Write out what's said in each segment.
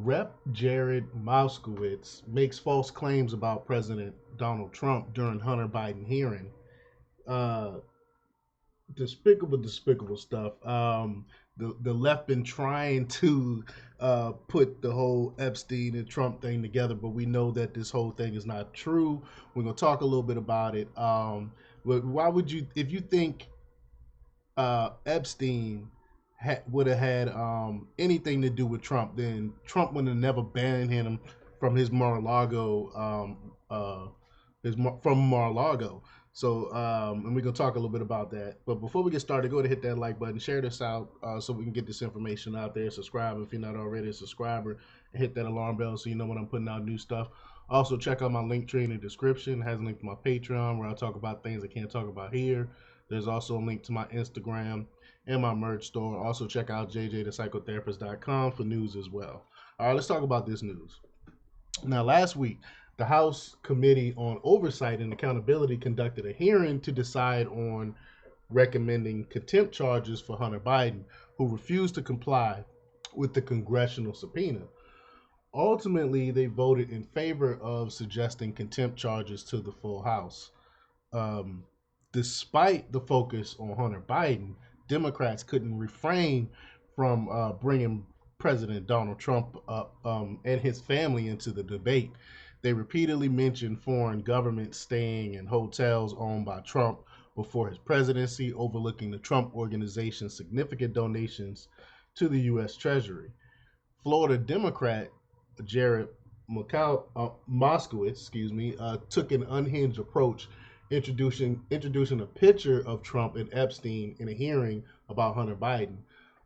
Rep. Jared Moskowitz makes false claims about President Donald Trump during Hunter Biden hearing. Uh, despicable stuff. The left been trying to put the whole Epstein and Trump thing together, but we know that this whole thing is not true. We're gonna talk a little bit about it. But why would you, if you think Epstein would have had anything to do with Trump, then Trump would have never banned him from his Mar-a-Lago, from Mar-a-Lago. So, and we're gonna talk a little bit about that. But before we get started, go ahead and hit that like button, share this out, so we can get this information out there. Subscribe if you're not already a subscriber, and hit that alarm bell so you know when I'm putting out new stuff. Also, check out my link tree in the description. It has a link to my Patreon where I talk about things I can't talk about here. There's also a link to my Instagram and my merch store. Also, check out jjthepsychotherapist.com for news as well. All right, let's talk about this news. Now, last week, the House Committee on Oversight and Accountability conducted a hearing to decide on recommending contempt charges for Hunter Biden, who refused to comply with the congressional subpoena. Ultimately, they voted in favor of suggesting contempt charges to the full House. Um, Despite the focus on Hunter Biden, Democrats couldn't refrain from bringing President Donald Trump up and his family into the debate. They repeatedly mentioned foreign governments staying in hotels owned by Trump before his presidency, overlooking the Trump organization's significant donations to the U.S. Treasury. Florida Democrat Jared Moskowitz, took an unhinged approach, introducing a picture of Trump and Epstein in a hearing about Hunter Biden.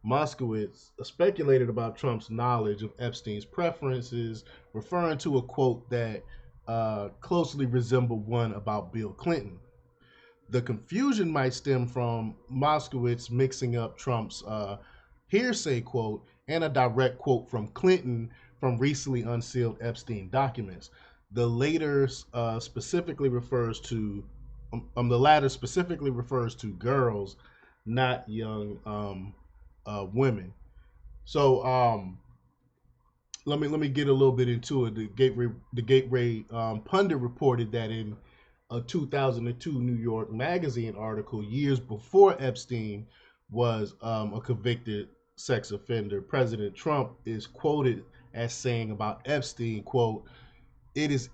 Moskowitz speculated about Trump's knowledge of Epstein's preferences, referring to a quote that closely resembled one about Bill Clinton. The confusion might stem from Moskowitz mixing up Trump's hearsay quote and a direct quote from Clinton from recently unsealed Epstein documents. The later specifically refers to the latter specifically refers to girls, not young women. So let me get a little bit into it. The Gateway pundit reported that in a 2002 New York Magazine article, years before Epstein was a convicted sex offender, President Trump is quoted as saying about Epstein, quote, "It is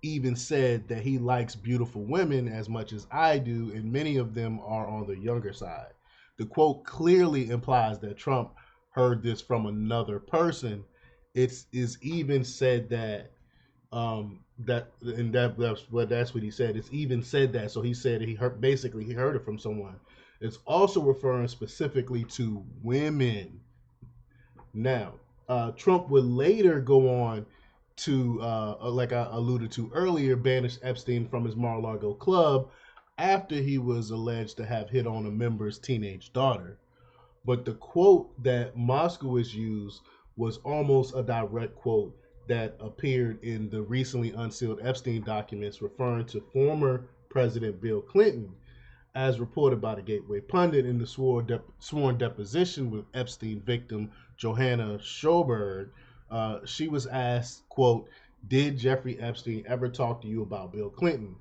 even said that he likes beautiful women as much as I do, and many of them are on the younger side." The quote clearly implies that Trump heard this from another person. It is even said that that's what he said. It's even said that. So he said he heard it from someone. It's also referring specifically to women. Now, Trump would later go on to, like I alluded to earlier, banish Epstein from his Mar-a-Lago club after he was alleged to have hit on a member's teenage daughter. But the quote that Moskowitz used was almost a direct quote that appeared in the recently unsealed Epstein documents referring to former President Bill Clinton. As reported by the Gateway Pundit in the sworn deposition with Epstein victim Johanna Schoberg, she was asked, quote, "Did Jeffrey Epstein ever talk to you about Bill Clinton?"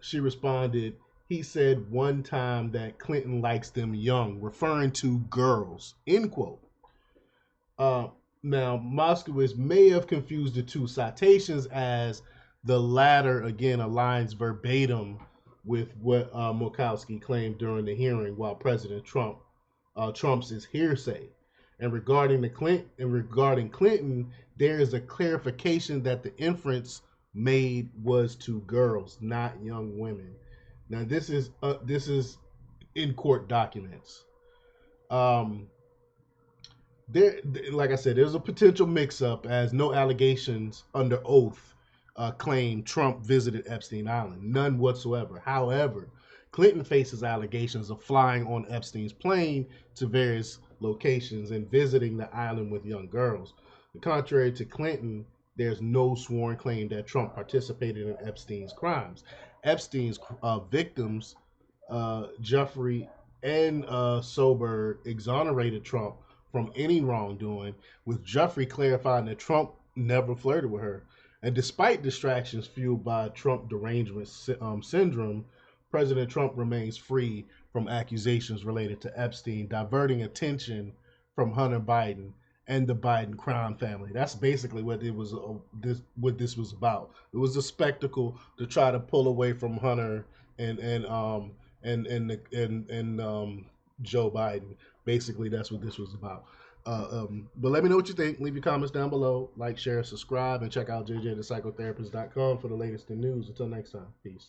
She responded, "He said one time that Clinton likes them young," referring to girls, end quote. Now, Moskowitz may have confused the two citations, as the latter, again, aligns verbatim with what Murkowski claimed during the hearing, while President Trump's is hearsay. Regarding Clinton, there is a clarification that the inference made was to girls, not young women. Now, this is in court documents. Um, there, like I said, there's a potential mix-up, as no allegations under oath claim Trump visited Epstein Island, none whatsoever. However, Clinton faces allegations of flying on Epstein's plane to various locations and visiting the island with young girls. Contrary to Clinton, there's no sworn claim that Trump participated in Epstein's crimes. Epstein's victims, Jeffrey and Sober, exonerated Trump from any wrongdoing, with Jeffrey clarifying that Trump never flirted with her. And despite distractions fueled by Trump derangement syndrome, President Trump remains free from accusations related to Epstein, diverting attention from Hunter Biden and the Biden crime family. That's basically what it was. What this was about. It was a spectacle to try to pull away from Hunter and Joe Biden. Basically, that's what this was about. But let me know what you think. Leave your comments down below. Like, share, subscribe, and check out jjthepsychotherapist.com for the latest in news. Until next time, peace.